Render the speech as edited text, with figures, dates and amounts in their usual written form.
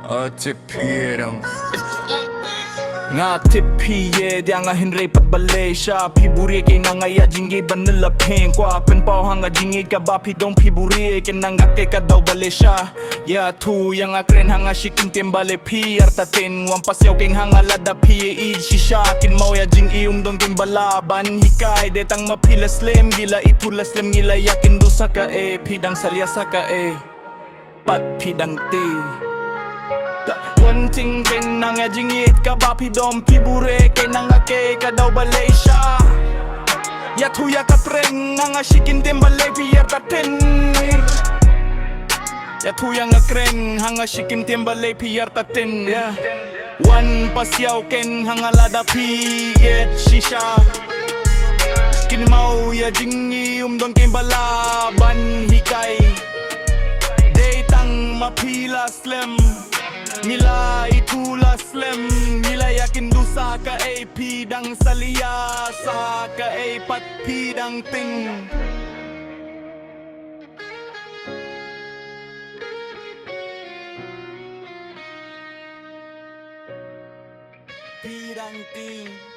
tipirang nga tipiye dia nga hinre pat Malaysia piburi kay nangaya jingi banila pen kwa pen pao hanga jingi ka ba pidong piburi kay nangake ka daw Malaysia ya tu yang akren hanga shikin tembale pi artatin wan pasyaw king hanga lada pi shisha kin mau ya jing ium dong king balaban hikay detang mapila slim gila itulas slim gila yakin dusa ka pidang salyasa ka pat pidang ti one thing ken nang jingit ka ba pidom pibure ken nang ake ka daw Malaysia ya tu ya katreng nang shikin tembale pier taten ya tu yang akreng hanga shikin tembale pier taten ya one pasyaw ken hanga lada pi shisha kin mau ya jingi dong ken balaban hikay detang mapila slim nila itula slim nila yakin dusa ka pidang salia sa ka pat pidang ting pidang ting